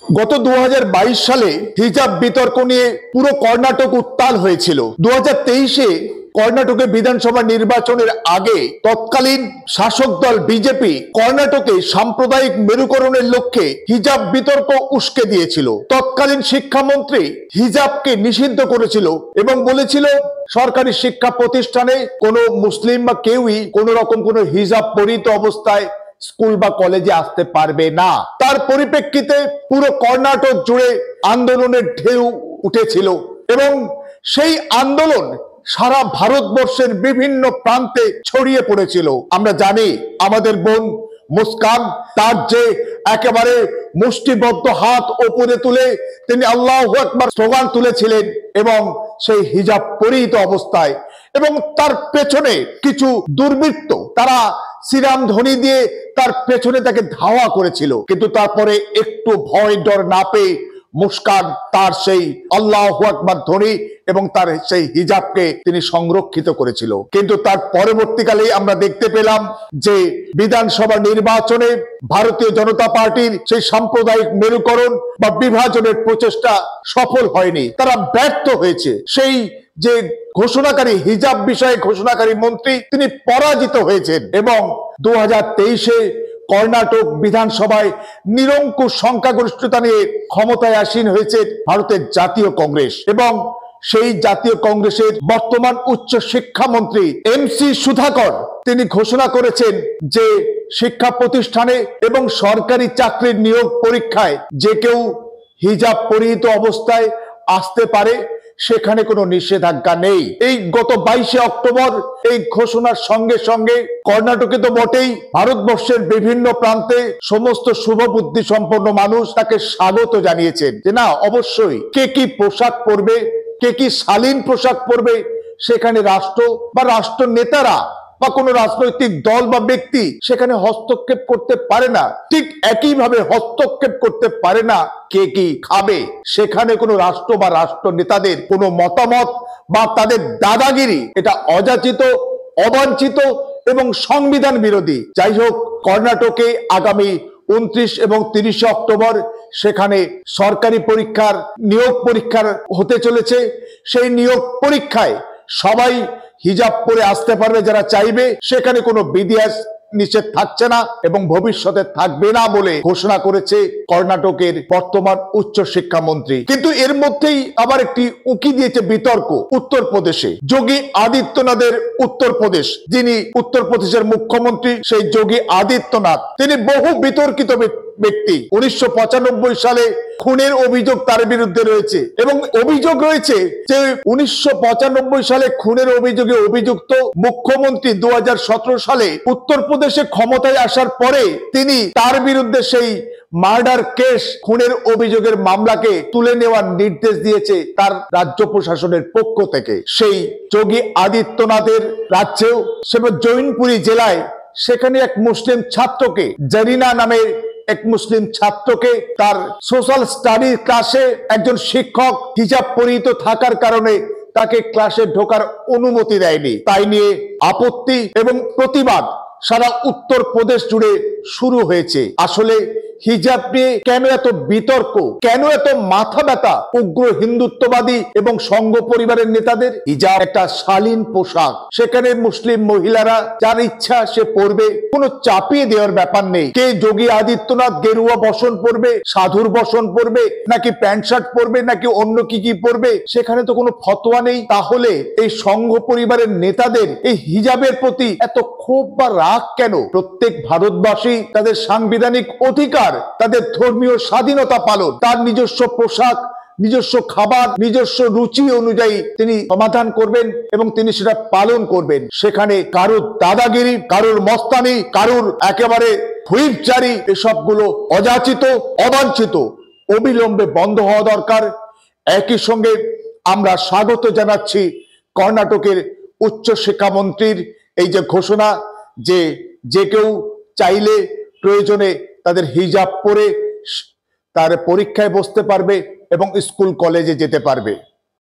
গত 2022 সালে হিজাব বিতর্ক নিয়ে পুরো কর্ণাটক উত্তাল হয়েছিল। 2023-এ কর্ণাটকে বিধানসভা নির্বাচনের আগে তৎকালীন শাসক দল বিজেপি কর্ণাটকে সাম্প্রদায়িক মেরুকরণের লক্ষ্যে হিজাব বিতর্ক উস্কে দিয়েছিল। তৎকালীন শিক্ষামন্ত্রী হিজাবকে নিষিদ্ধ করেছিল এবং বলেছিল সরকারি শিক্ষা প্রতিষ্ঠানে কোনো মুসলিম বা কেউই কোনো রকম কোনো হিজাব পরিহিত অবস্থায় স্কুল বা কলেজে আসতে পারবে না। তার পরিপ্রেক্ষিতে পুরো কর্ণাটক জুড়ে আন্দোলনের ঢেউ উঠেছিল এবং সেই আন্দোলন সারা ভারতবর্ষের বিভিন্ন প্রান্তে ছড়িয়ে পড়েছিল। আমরা জানি আমাদের বোন মুস্কান তার যে একেবারে মুষ্টিবদ্ধ হাত ওপরে তুলে তিনি আল্লাহু আকবার স্লোগান তুলেছিলেন এবং সেই হিজাব পরিহিত অবস্থায়, এবং তার পেছনে কিছু দুর্বৃত্ত তারা শ্রীরাম ধ্বনি দিয়ে তার পেছনে তাকে ধাওয়া করেছিল, কিন্তু তারপরে একটু ভয় ডর না পেয়ে মুস্কান তার সেই আল্লাহু আকবার ধ্বনি এবং তার সেই হিজাবকে তিনি সংরক্ষিত করেছিল। কিন্তু তার পরবর্তীকালে আমরা দেখতে পেলাম যে বিধানসভা নির্বাচনে ভারতীয় জনতা পার্টির সেই সাম্প্রদায়িক মেরুকরণ বা বিভাজনের প্রচেষ্টা সফল হয়নি, তারা ব্যর্থ হয়েছে। সেই যে ঘোষণাকারী হিজাব বিষয়ে ঘোষণাকারী মন্ত্রী তিনি পরাজিত হয়েছেন এবং 2023-এ কর্ণাটক বিধানসভায় নিরঙ্কুশ সংখ্যাগরিষ্ঠতা নিয়ে ক্ষমতায় আসীন হয়েছে ভারতের জাতীয় কংগ্রেস। এবং সেই জাতীয় কংগ্রেসের বর্তমান উচ্চ শিক্ষামন্ত্রী এমসি সুধাকর তিনি ঘোষণা করেছেন যে শিক্ষা প্রতিষ্ঠানে এবং সরকারি চাকরির নিয়োগ পরীক্ষায় যে কেউ হিজাব পরিহিত অবস্থায় আসতে পারে, সেখানে কোনো নিষেধাজ্ঞা নেই। এই গত 22শে অক্টোবর এই ঘোষণার সঙ্গে সঙ্গে কর্ণাটকে তো বটেই, ভারতবর্ষের বিভিন্ন প্রান্তে সমস্ত শুভবুদ্ধি সম্পন্ন মানুষ তাকে স্বাগত জানিয়েছেন যে না, অবশ্যই কে কি পোশাক পরবে, কে কি শালীন পোশাক পরবে সেখানে রাষ্ট্র বা রাষ্ট্র নেতারা বা কোনো রাজনৈতিক দল বা ব্যক্তি সেখানে হস্তক্ষেপ করতে পারে না। ঠিক একইভাবে হস্তক্ষেপ করতে পারে না কে কি খাবে, সেখানে কোনো রাষ্ট্র বা রাষ্ট্র নেতাদের কোনো মতামত বা তাদের দাদাগিরি এটা অযাচিত, অবাঞ্ছিত এবং সংবিধান বিরোধী। যাই হোক, কর্ণাটকে আগামী 29 এবং 30 অক্টোবর সেখানে সরকারি পরীক্ষার নিয়োগ পরীক্ষার হতে চলেছে। সেই নিয়োগ পরীক্ষায় সবাই হিজাব পরে আসতে পারবে যারা চাইবে, সেখানে কোনো বিধিনিষেধ নিষেধ থাকছে না এবং ভবিষ্যতে থাকবে না বলে ঘোষণা করেছে কর্ণাটকের বর্তমান উচ্চ শিক্ষামন্ত্রী। কিন্তু এর মধ্যেই আবার একটি উকি দিয়েছে বিতর্ক উত্তরপ্রদেশে। যোগী আদিত্যনাথের উত্তরপ্রদেশ, যিনি উত্তরপ্রদেশের মুখ্যমন্ত্রী সেই যোগী আদিত্যনাথ, তিনি বহু বিতর্কিত ব্যক্তি। 1995 সালে খুনের অভিযোগ তার বিরুদ্ধে রয়েছে এবং অভিযোগ রয়েছে যে 1995 সালে খুনের অভিযোগে অভিযুক্ত মুখ্যমন্ত্রী 2017 সালে উত্তরপ্রদেশে ক্ষমতায় আসার পরে তিনি তার বিরুদ্ধে সেই মার্ডার কেস খুনের অভিযোগের মামলাকে তুলে নেওয়ার নির্দেশ দিয়েছে তার রাজ্য প্রশাসনের পক্ষ থেকে। সেই যোগী আদিত্যনাথের রাজ্যেও সেবার জৈনপুরি জেলায় সেখানে এক মুসলিম ছাত্রকে, জারিনা নামে এক মুসলিম ছাত্রকে তার সোশ্যাল স্টাডি ক্লাসে একজন শিক্ষক হিজাব পরিহিত থাকার কারণে তাকে ক্লাসে ঢোকার অনুমতি দেয়নি। তাই নিয়ে আপত্তি এবং প্রতিবাদ সারা উত্তরপ্রদেশ জুড়ে শুরু হয়েছে। আসলে হিজাব নিয়ে কেন এত বিতর্ক, কেন এত মাথা ব্যথা উগ্র হিন্দুত্ববাদী এবং সংঘ পরিবারের নেতাদের? হিজাব একটা শালীন পোশাক, সেখানে মুসলিম মহিলারা যার ইচ্ছা সে পরবে, কোনো চাপিয়ে দেওয়ার ব্যাপার নেই। কে যোগী আদিত্যনাথ গেরুয়া বসন পরবে, সাধুর বসন পরবে, নাকি প্যান্ট শার্ট পরবে, নাকি অন্য কি কি পরবে, সেখানে তো কোনো ফতোয়া নেই। তাহলে এই সংঘ পরিবারের নেতাদের এই হিজাবের প্রতি এত ক্ষোভ বা রাগ কেন? প্রত্যেক ভারতবাসী তাদের সাংবিধানিক অধিকার, তাদের ধর্মীয় স্বাধীনতা পালন, তার নিজস্ব পোশাক, নিজস্ব খাবার, নিজস্ব রুচি অনুযায়ী তিনি সমাধান করবেন এবং তিনি সেটা পালন করবেন। সেখানে কারুর দাদাগিরি, কারুর মস্তানি, কারুর একেবারে হুইপজারি, এসবগুলো অযাচিত, অবাঞ্ছিত, অবিলম্বে বন্ধ হওয়া দরকার। একই সঙ্গে আমরা স্বাগত জানাচ্ছি কর্ণাটকের উচ্চ শিক্ষামন্ত্রীর এই যে ঘোষণা যে যে কেউ চাইলে প্রয়োজনে তাদের হিজাব পরে তার পরীক্ষায় বসতে পারবে এবং স্কুল কলেজে যেতে পারবে।